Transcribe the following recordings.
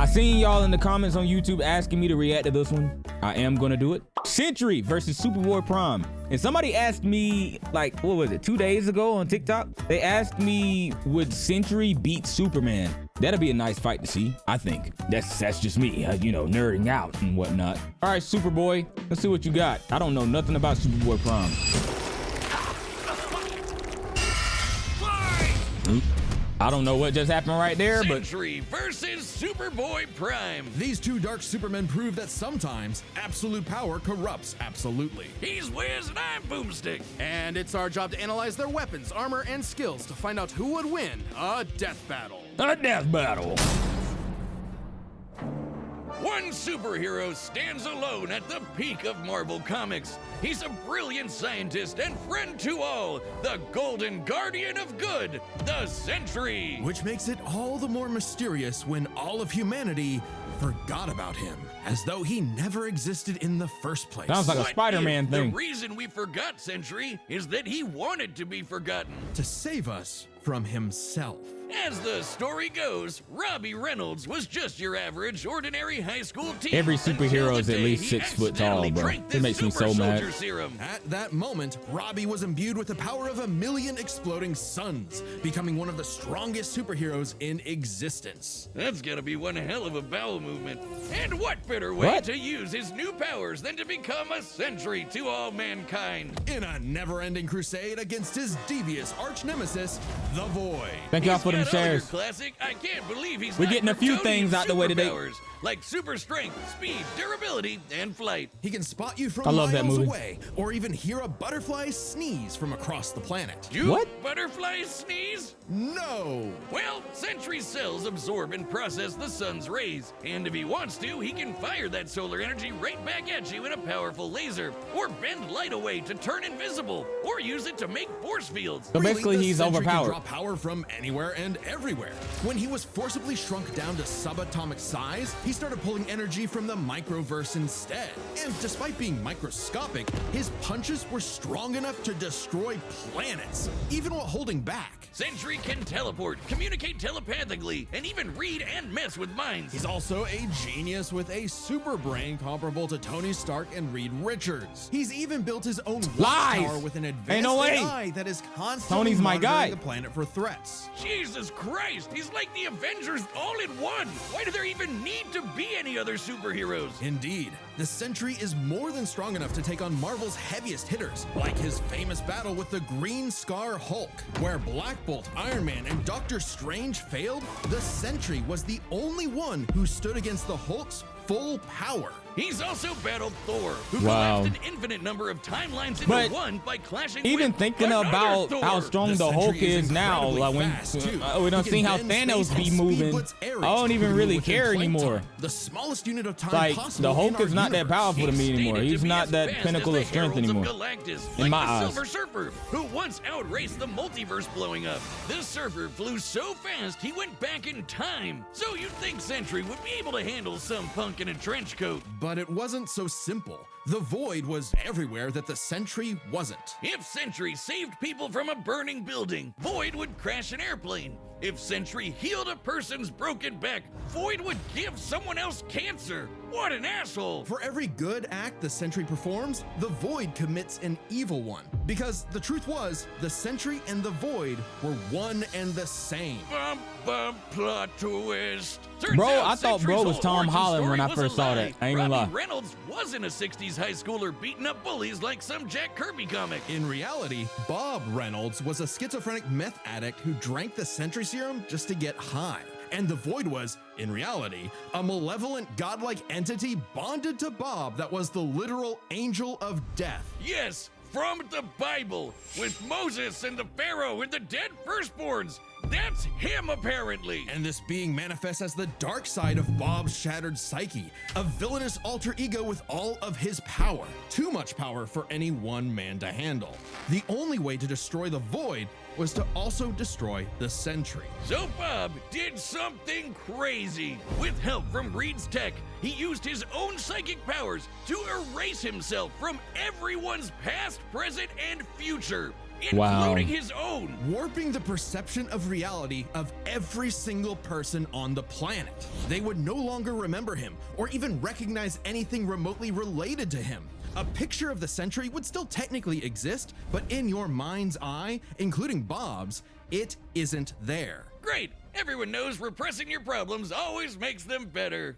I seen y'all in the comments on YouTube asking me to react to this one. I am gonna do it. Sentry versus Superboy-Prime. And somebody asked me, like, what was it, 2 days ago on TikTok? They asked me, would Sentry beat Superman? That'd be a nice fight to see, I think. That's just me, you know, nerding out and whatnot. All right, Superboy, let's see what you got. I don't know nothing about Superboy-Prime. I don't know what just happened right there, but... Sentry versus Superboy-Prime. These two dark supermen prove that sometimes absolute power corrupts absolutely. He's Wiz and I'm Boomstick. And it's our job to analyze their weapons, armor, and skills to find out who would win a death battle. A death battle. One superhero stands alone at the peak of Marvel Comics. He's a brilliant scientist and friend to all, the Golden Guardian of Good, the Sentry. Which makes it all the more mysterious when all of humanity forgot about him, as though he never existed in the first place. Sounds like a Spider-Man thing. The reason we forgot Sentry is that he wanted to be forgotten. To save us from himself. As the story goes, Robbie Reynolds was just your average, ordinary high school teen. Every superhero is at least 6 foot tall, bro. It makes me so mad. At that moment, Robbie was imbued with the power of 1,000,000 exploding suns, becoming one of the strongest superheroes in existence. That's gotta be one hell of a bowel movement. And what better way to use his new powers than to become a Sentry to all mankind? In a never-ending crusade against his devious arch-nemesis, the Void. Thank y'all for them shares. Classic. I can't believe he's We're getting a few things out the way today. Like super strength, speed, durability, and flight. He can spot you from miles away, or even hear a butterfly sneeze from across the planet. Do butterflies sneeze? No! Well, Sentry's cells absorb and process the sun's rays, and if he wants to, he can fire that solar energy right back at you in a powerful laser, or bend light away to turn invisible, or use it to make force fields. So basically, he's overpowered. Can draw power from anywhere and everywhere. When he was forcibly shrunk down to subatomic size, he started pulling energy from the microverse instead. And despite being microscopic, his punches were strong enough to destroy planets, even while holding back. Sentry can teleport, communicate telepathically, and even read and mess with minds. He's also a genius with a super brain comparable to Tony Stark and Reed Richards. He's even built his own tower with an advanced AI that is constantly monitoring the planet for threats. Jesus Christ, he's like the Avengers all in one. Why do there even need to be any other superheroes? Indeed, the Sentry is more than strong enough to take on Marvel's heaviest hitters, like his famous battle with the Green Scar Hulk, where Black Bolt, Iron Man, and Doctor Strange failed. The Sentry was the only one who stood against the Hulk's full power. He's also battled Thor, who collapsed an infinite number of timelines into one by clashing even with thinking about Thor. how strong the Hulk is now, like when we don't see how Thanos be moving, I don't even really care anymore. The smallest unit of time like possible the Hulk is not universe. that powerful to me anymore. He's not that pinnacle of strength anymore. In my eyes. Silver Surfer, who once outraced the multiverse blowing up. This surfer flew so fast he went back in time. So you'd think Sentry would be able to handle some punk in a trench coat. But it wasn't so simple. The Void was everywhere that the Sentry wasn't. If Sentry saved people from a burning building, Void would crash an airplane. If Sentry healed a person's broken back, Void would give someone else cancer. What an asshole! For every good act the Sentry performs, the Void commits an evil one. Because the truth was, the Sentry and the Void were one and the same. Plot twist. Bro, I thought bro was Tom Holland when I first saw that. I ain't gonna lie. Robbie Reynolds wasn't a 60s high schooler beating up bullies like some Jack Kirby comic. In reality, Bob Reynolds was a schizophrenic meth addict who drank the Sentry serum just to get high. And the Void was, in reality, a malevolent godlike entity bonded to Bob that was the literal angel of death. Yes, from the Bible, with Moses and the Pharaoh and the dead firstborns. That's him, apparently. And this being manifests as the dark side of Bob's shattered psyche, a villainous alter ego with all of his power. Too much power for any one man to handle. The only way to destroy the Void was to also destroy the Sentry. So Bob did something crazy. With help from Reed's tech, he used his own psychic powers to erase himself from everyone's past, present, and future. including his own. Warping the perception of reality of every single person on the planet. They would no longer remember him or even recognize anything remotely related to him. A picture of the Sentry would still technically exist, but in your mind's eye, including Bob's, it isn't there. Great. Everyone knows repressing your problems always makes them better.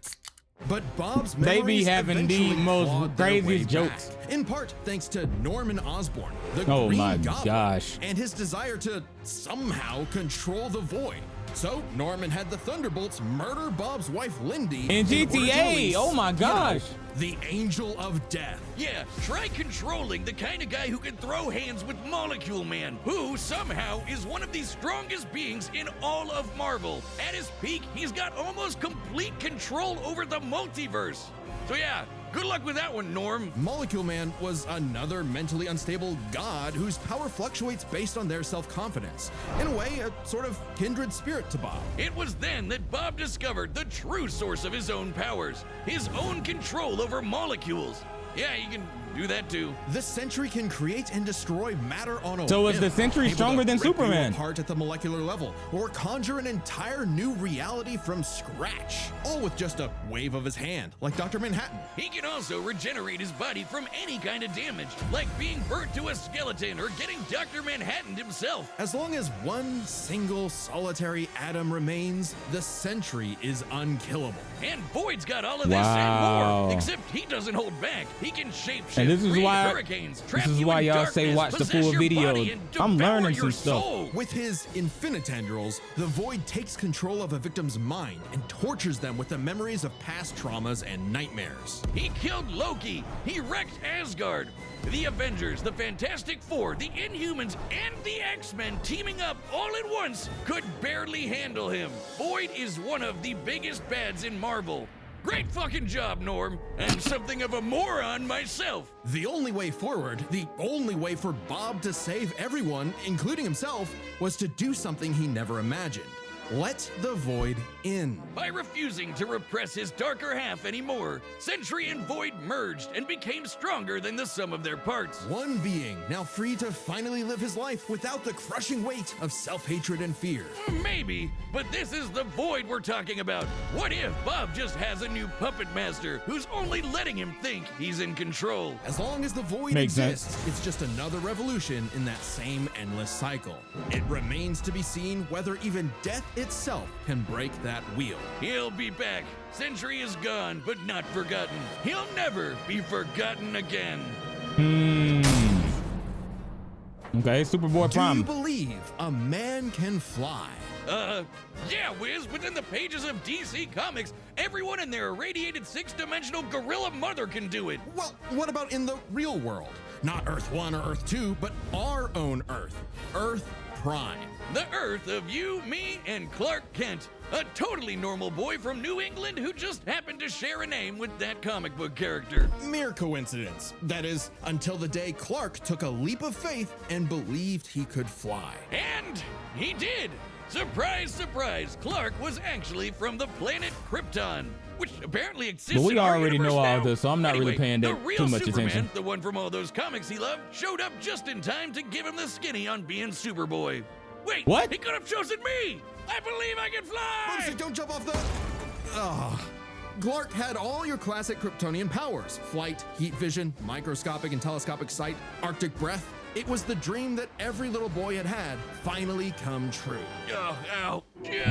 But Bob's They be memories having the eventually most clawed their craziest way jokes. back, in part thanks to Norman Osborn, the Oh Green my Goblin, gosh. and his desire to somehow control the Void. So Norman had the Thunderbolts murder Bob's wife Lindy In order to GTA, release, oh my you know, gosh. the Angel of Death. Yeah, try controlling the kind of guy who can throw hands with Molecule Man, who somehow is one of the strongest beings in all of Marvel. At his peak, he's got almost complete control over the multiverse. So yeah, good luck with that one, Norm. Molecule Man was another mentally unstable god whose power fluctuates based on their self-confidence. In a way, a sort of kindred spirit to Bob. It was then that Bob discovered the true source of his own powers, his own control over molecules. Yeah, you can do that too. The Sentry can create and destroy matter on a So is whim, the Sentry able to stronger than rip you Superman? apart at the molecular level, or conjure an entire new reality from scratch, all with just a wave of his hand, like Dr. Manhattan. He can also regenerate his body from any kind of damage, like being burnt to a skeleton or getting Dr. Manhattan himself. As long as one single solitary atom remains, the Sentry is unkillable. And Void's got all of this Wow. and more, except he doesn't hold back. He can shapeshift, And this is create why- hurricanes, this trap is you why in y'all darkness, say watch the possess full your video. body, and I'm devour learning your some stuff. soul. With his infinitendrils, the Void takes control of a victim's mind and tortures them with the memories of past traumas and nightmares. He killed Loki. He wrecked Asgard. The Avengers, the Fantastic Four, the Inhumans, and the X-Men teaming up all at once could barely handle him. Void is one of the biggest bads in Marvel. Great fucking job, Norm. I'm something of a moron myself. The only way forward, the only way for Bob to save everyone, including himself, was to do something he never imagined. Let the Void in. By refusing to repress his darker half anymore, Sentry and Void merged and became stronger than the sum of their parts. One being, now free to finally live his life without the crushing weight of self-hatred and fear. Maybe, but this is the Void we're talking about. What if Bob just has a new puppet master who's only letting him think he's in control? As long as the Void Makes exists, it's just another revolution in that same endless cycle. It remains to be seen whether even death itself can break that wheel. He'll be back. Sentry is gone, but not forgotten. He'll never be forgotten again. Okay, Do you Superboy-Prime. believe a man can fly? Yeah, Wiz, within the pages of DC Comics, everyone and their irradiated six-dimensional gorilla mother can do it. Well, what about in the real world? Not Earth 1 or Earth 2, but our own Earth. Earth Prime. The Earth of you, me, and Clark Kent. A totally normal boy from New England who just happened to share a name with that comic book character. Mere coincidence. That is, until the day Clark took a leap of faith and believed he could fly. And he did! Surprise, surprise, Clark was actually from the planet Krypton, which apparently exists But we in our already universe know all now. this, so I'm not really Anyway, paying the that real too much Superman, attention. the one from all those comics he loved, showed up just in time to give him the skinny on being Superboy. Wait, What? He could have chosen me! I believe I can fly! Bugsy, don't jump off the... Clark had all your classic Kryptonian powers. Flight, heat vision, microscopic and telescopic sight, Arctic breath. It was the dream that every little boy had finally come true. Ow.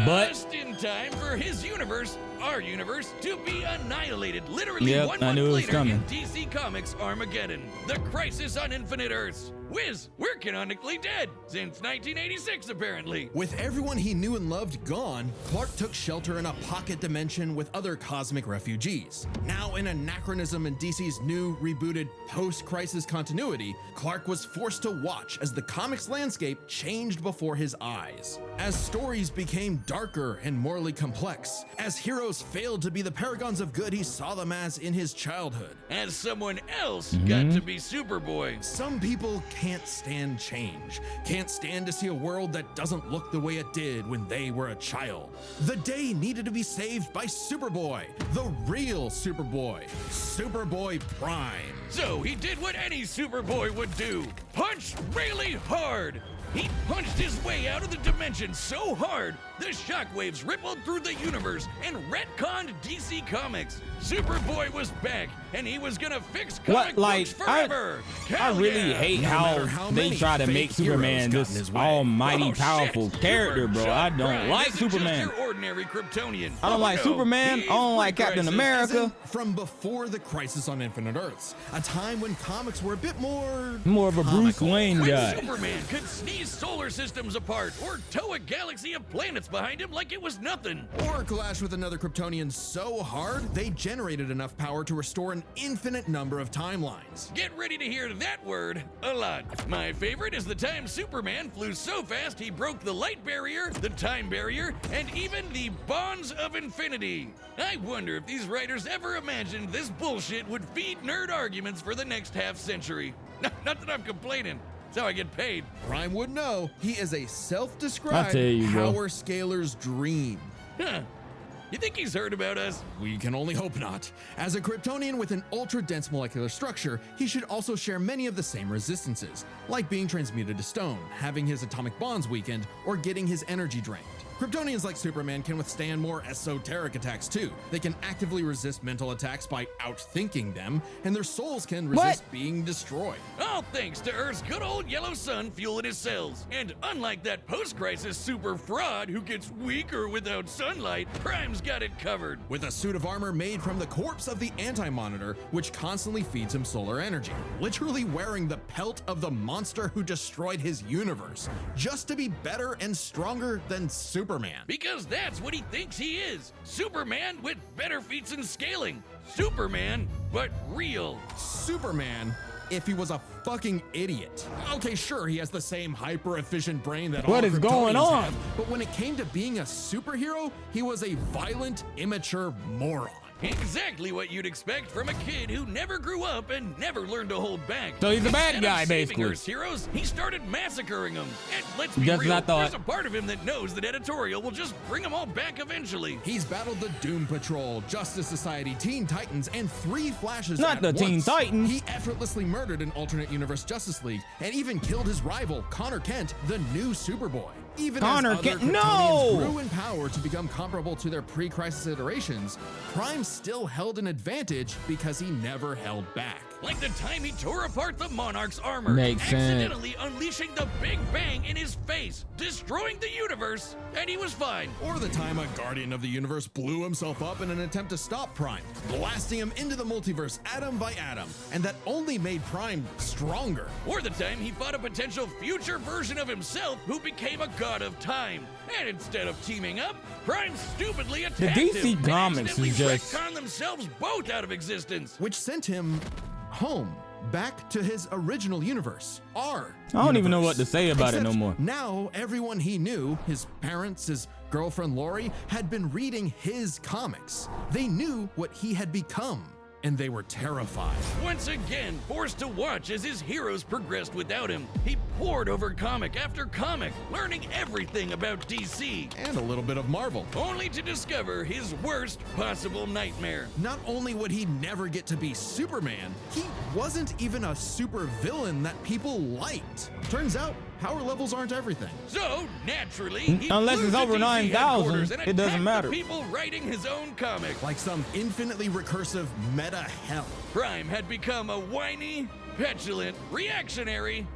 But- Just in time for his universe, our universe, to be annihilated literally Yep, 1 I month knew it was later coming. in DC Comics Armageddon, the crisis on Infinite Earths. Wiz, we're canonically dead since 1986 apparently. With everyone he knew and loved gone, Clark took shelter in a pocket dimension with other cosmic refugees. Now an anachronism in DC's new, rebooted, post-crisis continuity, Clark was forced to watch as the comics landscape changed before his eyes. As stories became became darker and morally complex. As heroes failed to be the paragons of good he saw them as in his childhood. As someone else got to be Superboy. Some people can't stand change, can't stand to see a world that doesn't look the way it did when they were a child. The day needed to be saved by Superboy, the real Superboy, Superboy-Prime. So he did what any Superboy would do, punch really hard. He punched his way out of the dimension so hard, the shockwaves rippled through the universe and retconned DC Comics. Superboy was back, and he was gonna fix comic books forever. I really hate how they try to make Superman this almighty powerful character, bro. I don't like Superman. Your ordinary Kryptonian. I don't like Superman. I don't like Captain America. From before the Crisis on Infinite Earths, a time when comics were a bit more of a Bruce Wayne when guy. Superman could sneeze solar systems apart or tow a galaxy of planets behind him like it was nothing. Or clash with another Kryptonian so hard they generated enough power to restore an infinite number of timelines. Get ready to hear that word a lot. My favorite is the time Superman flew so fast he broke the light barrier, the time barrier, and even the bonds of infinity. I wonder if these writers ever imagined this bullshit would feed nerd arguments for the next half century. Not that I'm complaining. That's how I get paid. Prime would know he is a I self-described tell you, bro. power scaler's dream. Huh. You think he's heard about us? We can only hope not. As a Kryptonian with an ultra-dense molecular structure, he should also share many of the same resistances, like being transmuted to stone, having his atomic bonds weakened, or getting his energy drained. Kryptonians like Superman can withstand more esoteric attacks too. They can actively resist mental attacks by outthinking them, and their souls can resist being destroyed. All thanks to Earth's good old yellow sun fueling his cells. And unlike that post-crisis super fraud who gets weaker without sunlight, Prime's got it covered. With a suit of armor made from the corpse of the Anti-Monitor, which constantly feeds him solar energy. Literally wearing the pelt of the monster who destroyed his universe, just to be better and stronger than Superman. Because that's what he thinks he is. Superman with better feats and scaling. Superman, but real. Superman, if he was a fucking idiot. Okay, sure, he has the same hyper-efficient brain that What all is going Kryptonians on? have, but when it came to being a superhero, he was a violent, immature moron. Exactly what you'd expect from a kid who never grew up and never learned to hold back. So he's a bad Instead guy, of saving basically. Earth's heroes, he started massacring them. And let's be Just as real, I thought. there's a part of him that knows that editorial will just bring them all back eventually. He's battled the Doom Patrol, Justice Society, Teen Titans, and 3 Flashes Not at the once. Teen Titans. He effortlessly murdered an alternate universe Justice League, and even killed his rival, Connor Kent, the new Superboy. Even Connor as other Kent- Kryptonians no! grew in power to become comparable to their pre-crisis iterations, Prime still held an advantage because he never held back. Like the time he tore apart the Monarch's armor, Makes sense. accidentally unleashing the Big Bang in his face, destroying the universe, and he was fine. Or the time a Guardian of the Universe blew himself up in an attempt to stop Prime, blasting him into the multiverse atom by atom, and that only made Prime stronger. Or the time he fought a potential future version of himself who became a god of time. And instead of teaming up, Prime stupidly attacked DC him Comics and is accidentally just- retconned themselves both out of existence. Which sent him home, back to his original universe, our I don't even know universe. what to say about it Except no more. Now, everyone he knew, his parents, his girlfriend Lori, had been reading his comics. They knew what he had become, and they were terrified. Once again, forced to watch as his heroes progressed without him, he pored over comic after comic, learning everything about DC, And a little bit of Marvel. only to discover his worst possible nightmare. Not only would he never get to be Superman, he wasn't even a super villain that people liked. Turns out, power levels aren't everything. So, naturally, he Unless flew it's to over DC 9,000, headquarters and it doesn't attacked matter. the people writing his own comic. Like some infinitely recursive meta hell. Prime had become a whiny, petulant, reactionary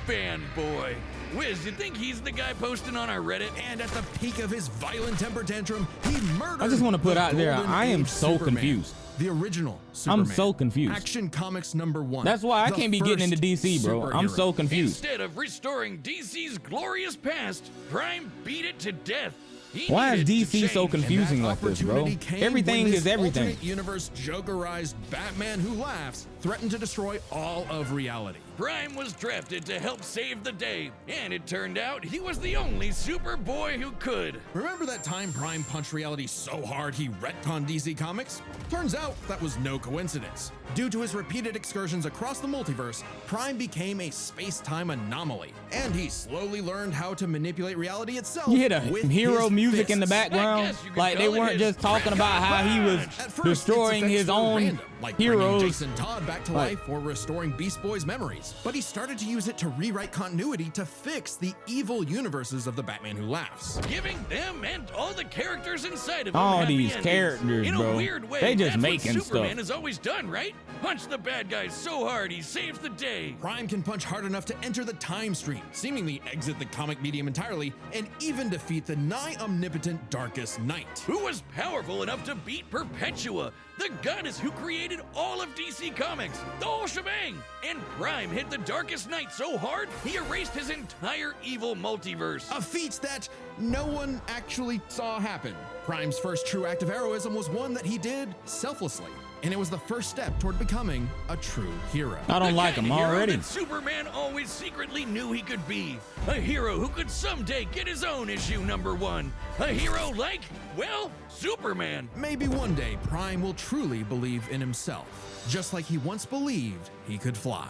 fanboy. Wiz, you think he's the guy posting on our Reddit? And at the peak of his violent temper tantrum, he murdered. I just wanna put the out there, Golden I am Age so Superman, confused. The original Superman. so confused. Action Comics #1. That's why I The can't be getting into first DC, bro. I'm superhero. so confused. Instead of restoring DC's glorious past, Prime beat it to death. He Why is needed to DC so change. confusing And that like this, bro? opportunity came Everything when is this everything. alternate universe Jokerized Batman Who Laughs threatened to destroy all of reality. Prime was drafted to help save the day, and it turned out he was the only Superboy who could. Remember that time Prime punched reality so hard he retconned DC Comics? Turns out that was no coincidence. Due to his repeated excursions across the multiverse, Prime became a space-time anomaly, and he slowly learned how to manipulate reality itself. You hear the with hero his music fists. in the background? Like they weren't just talking about how he was At first, destroying its his effects were own random, like bringing heroes. Jason Todd back to life or restoring Beast Boy's memories. But he started to use it to rewrite continuity to fix the evil universes of the Batman Who Laughs. Giving them and all the characters inside of them All happy these endings. characters, in bro. a weird way, They just that's making what Superman stuff. has always done, right? Punch the bad guys so hard he saves the day. Prime can punch hard enough to enter the time stream, seemingly exit the comic medium entirely, and even defeat the nigh omnipotent Darkest Knight. Who was powerful enough to beat Perpetua, the goddess who created all of DC Comics, the whole shebang. And Prime hit the Darkest Knight so hard, he erased his entire evil multiverse. A feat that no one actually saw happen. Prime's first true act of heroism was one that he did selflessly, and it was the first step toward becoming a true hero. I don't The like kind him of hero already. that Superman always secretly knew he could be. A hero who could someday get his own issue #1. A hero like, well, Superman. Maybe one day Prime will truly believe in himself, just like he once believed he could fly.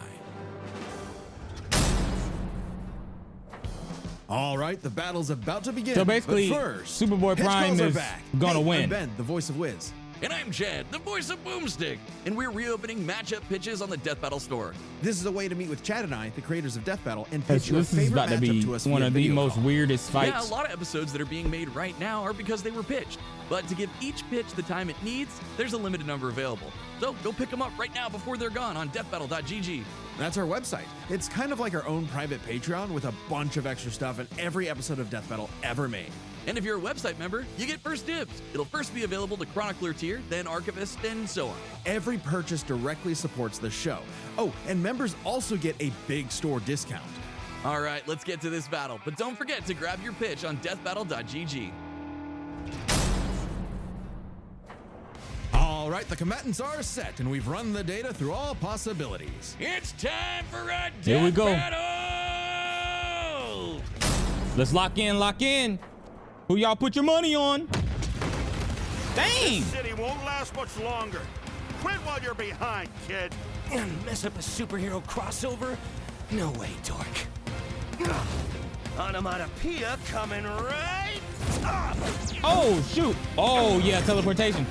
All right, the battle's about to begin. So basically, but first, Superboy Hedge Prime Claws are is back. gonna Hey, win. I'm Ben, the voice of Wiz. And I'm Chad, the voice of Boomstick. And we're reopening matchup pitches on the Death Battle store. This is a way to meet with Chad and I, the creators of Death Battle, and This pitch your is favorite about to be matchup to us one via of the video most call. weirdest Yeah, fights. a lot of episodes that are being made right now are because they were pitched. But to give each pitch the time it needs, there's a limited number available. So go pick them up right now before they're gone on deathbattle.gg. That's our website. It's kind of like our own private Patreon with a bunch of extra stuff in every episode of Death Battle ever made. And if you're a website member, you get first dibs. It'll first be available to Chronicler tier, then Archivist, and so on. Every purchase directly supports the show. Oh, and members also get a big store discount. All right, let's get to this battle. But don't forget to grab your pitch on deathbattle.gg. All right, the combatants are set, and we've run the data through all possibilities. It's time for a Here we death go. battle! Let's lock in, lock in. Who y'all put your money on? Dang! City won't last much longer. Quit while you're behind, kid. Mess up a superhero crossover? No way, dork. Onomatopoeia coming right up! Oh, shoot. Oh, yeah, teleportation.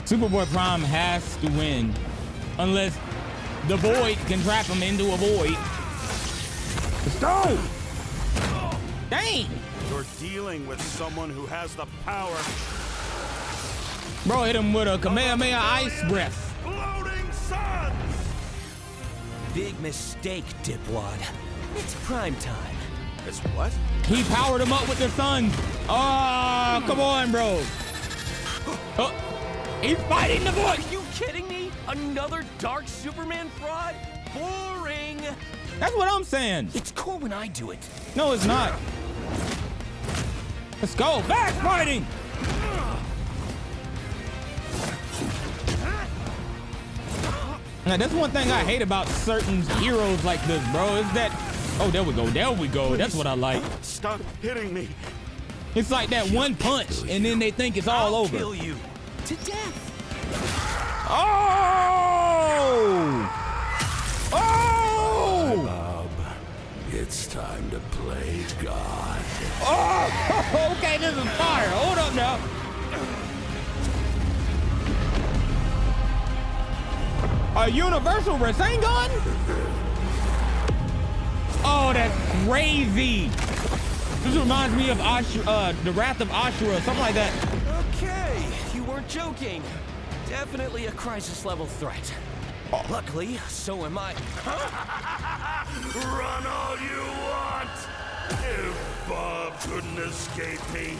Superboy Prime has to win. Unless the void can trap him into a void. Let's go! Dang! You're dealing with someone who has the power. Bro hit him with a Kamehameha ice breath. Floating sun! Big mistake, dipwad. It's prime time. It's what? He powered him up with the sun. Oh, come on, bro. Oh, he's fighting the void. Are you kidding me? Another dark Superman fraud? Boring! That's what I'm saying. It's cool when I do it. No, it's not. Let's go. Back fighting. Now, that's one thing I hate about certain heroes like this, bro, is that... Oh, there we go. There we go. That's what I like. Stop hitting me. It's like that one punch, and then they think it's all over. Kill you. To death. Oh! Oh! Bob, it's time to play God. Oh! Okay, this is fire. Hold up now. A universal Rasengan? Oh, that's crazy. This reminds me of the Wrath of Ashura, something like that. Okay, you weren't joking. Definitely a crisis level threat. Luckily, so am I. Run all you want. If Bob couldn't escape me,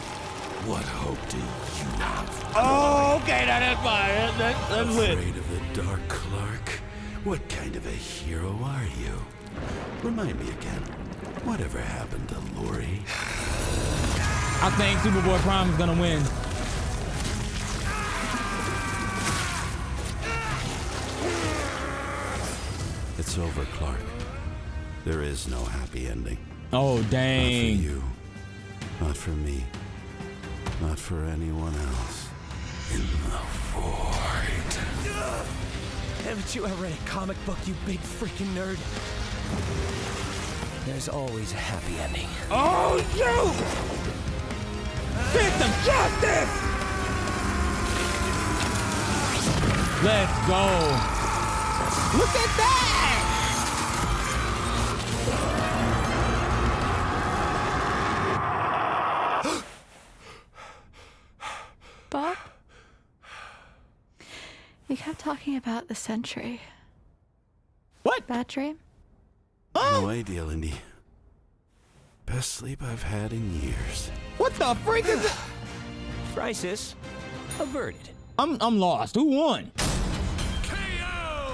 what hope do you have? Oh, okay, now that's fine. That's lit. Afraid of the Dark Clark? What kind of a hero are you? Remind me again. Whatever happened to Lori? I think Superboy Prime is gonna win. It's over, Clark. There is no happy ending. Oh, dang. Not for you. Not for me. Not for anyone else. In the void. Haven't you ever read a comic book, you big freaking nerd? There's always a happy ending. Oh, shoot! Fist of justice! Let's go. Look at that! Bob? You kept talking about the Sentry. What? Bad dream? No idea, Lindy. Best sleep I've had in years. What the freak is it? Crisis averted. I'm lost. Who won?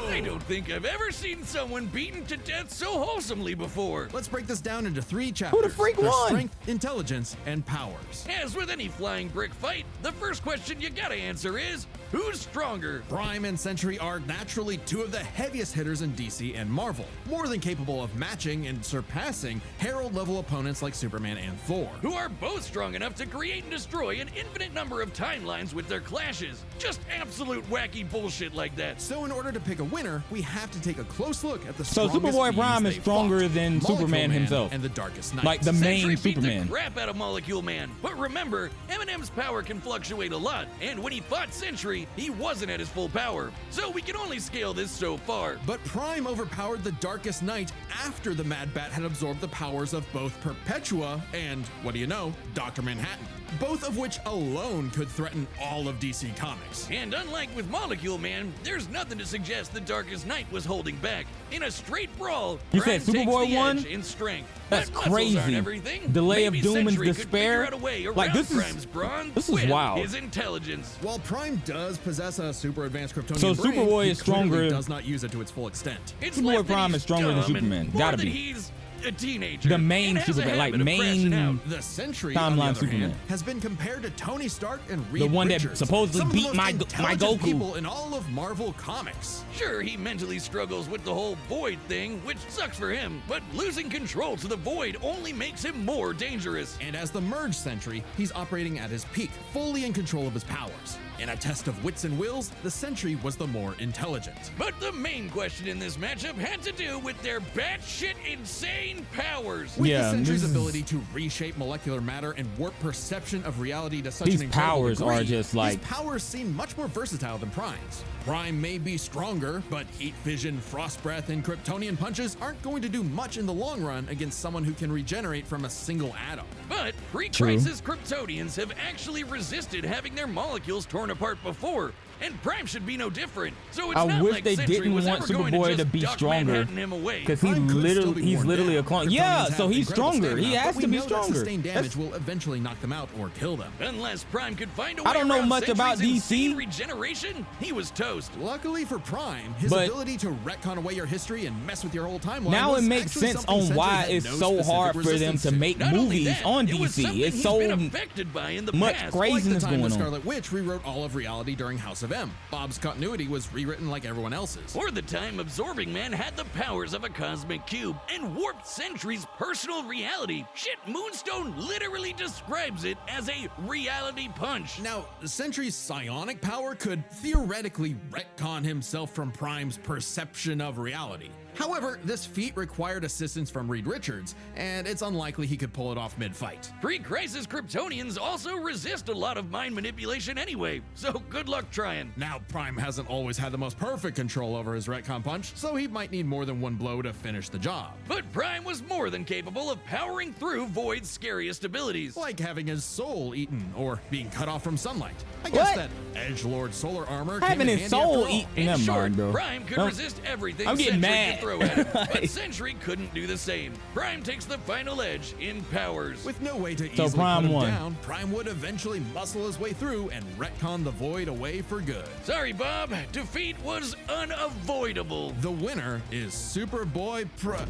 I don't think I've ever seen someone beaten to death so wholesomely before. Let's break this down into 3 chapters. Who the freak Their won? Strength, intelligence, and powers. As with any flying brick fight, the first question you gotta answer is, who's stronger? Prime and Sentry are naturally 2 of the heaviest hitters in DC and Marvel, more than capable of matching and surpassing Herald-level opponents like Superman and Thor. Who are both strong enough to create and destroy an infinite number of timelines with their clashes. Just absolute wacky bullshit like that. So in order to pick a winner, we have to take a close look at the So strongest Superboy-Prime beings is they stronger fought. than Molecule Superman Man himself. and the Darkest Knight. Like the main Sentry beat Superman. the crap out of Molecule Man. But remember, Eminem's power can fluctuate a lot, and when he fought Sentry, he wasn't at his full power. So we can only scale this so far. But Prime overpowered the Darkest Knight after the Mad Bat had absorbed the powers of both Perpetua and, what do you know, Dr. Manhattan. Both of which alone could threaten all of DC Comics. And unlike with Molecule Man, there's nothing to suggest the Darkest Knight was holding back. In a straight brawl, You Prime said takes Superboy the won? edge in strength. That's But muscles aren't crazy. everything. Delay of Maybe Doom and Sentry could Despair? figure out a way around Like, this is- Prime's brawn this is with wild. his intelligence. While Prime does possess a super advanced Kryptonian So brain, Superboy he is clearly stronger- does not use it to its full extent. It's Superboy less that Prime he's is stronger than dumb and Superman. more Gotta that be. He's a teenager. The main and has a Superman, like habit of crashing main- out. The Sentry, Timeline on the other Superman. hand, has been compared to Tony Stark and Reed The one that Richards, supposedly some of the beat most my intelligent Goku. people in all of Marvel Comics. Sure, he mentally struggles with the whole void thing, which sucks for him, but losing control to the void only makes him more dangerous. And as the Merge Sentry, he's operating at his peak, fully in control of his powers. In a test of wits and wills, the Sentry was the more intelligent. But the main question in this matchup had to do with their batshit insane powers. With Yeah, the Sentry's this is- ability to reshape molecular matter and warp perception of reality to such These an incredible powers degree, are just like- these powers seem much more versatile than Prime's. Prime may be stronger, but heat vision, frost breath, and Kryptonian punches aren't going to do much in the long run against someone who can regenerate from a single atom. But pre-crisis Kryptonians have actually resisted having their molecules torn apart before, and Prime should be no different. So it's I not wish like they Sentry didn't was want ever going Superboy to to just be duck stronger. Manhattan him away. Because Prime could still be he's worn literally down. a clone. Kryptonians Yeah, have so he's incredible stronger. stamina, He but has we to be know that stronger. sustained damage That's- will eventually knock them out or kill them. Unless Prime could find a way I don't know around much about Sentry's DC. insane regeneration, he was toast. Luckily for Prime, his But- ability to retcon away your history and mess with your whole timeline Now was it makes actually sense something on Sentry why had it's no so specific hard for them resistance to make Not only movies that, on it was DC. something It's he's so been affected by in the much past. Like the craziness time the going on. Scarlet Witch rewrote all of reality during House of M. Bob's continuity was rewritten like everyone else's. Or the time Absorbing Man had the powers of a cosmic cube and warped Sentry's personal reality. Shit, Moonstone literally describes it as a reality punch. Now, Sentry's psionic power could theoretically retcon himself from Prime's perception of reality. However, this feat required assistance from Reed Richards, and it's unlikely he could pull it off mid-fight. Pre-crisis Kryptonians also resist a lot of mind manipulation anyway, so good luck trying. Now, Prime hasn't always had the most perfect control over his retcon punch, so he might need more than one blow to finish the job. But Prime was more than capable of powering through Void's scariest abilities. Like having his soul eaten or being cut off from sunlight. I guess What? that Edgelord solar armor Having came in his handy after soul all. eat. In Never short, mind, bro. Prime could Don't- resist everything I'm getting Sentry mad. could throw at him, but Like- Sentry couldn't do the same. Prime takes the final edge in powers. With no way to So easily Prime put him won. down, Prime would eventually muscle his way through and retcon the void away for good. Sorry, Bob. Defeat was unavoidable. The winner is Superboy-Prime.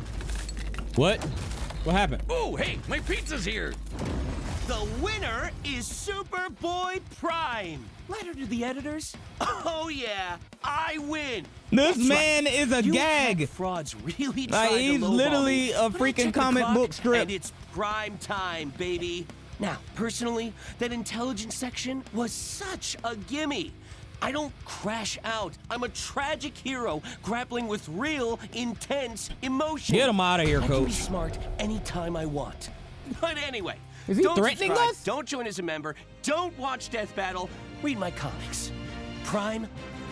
What? What happened? Oh, hey, my pizza's here. The winner is Superboy-Prime. Letter to the editors? Oh yeah, I win. This That's man right. is a You gag. had frauds really Like, tried he's to lowball literally me, a but I freaking checked the comic clock, book strip. And it's prime time, baby. Now, personally, that intelligence section was such a gimme. I don't crash out. I'm a tragic hero grappling with real, intense emotion. Get him out of here, I can be coach. smart anytime I want. But anyway, Is he don't threatening subscribe, us? don't join as a member, don't watch Death Battle, read my comics. Prime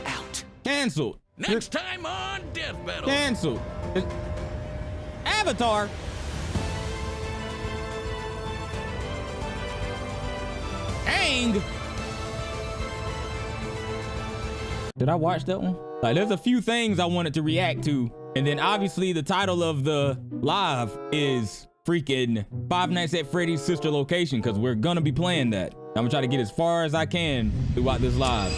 out. Canceled. Next time on Death Battle. Canceled. Avatar. Aang. Did I watch that one? Like, there's a few things I wanted to react to. And then obviously the title of the live is freaking Five Nights at Freddy's Sister Location, because we're gonna be playing that. I'm gonna try to get as far as I can throughout this live.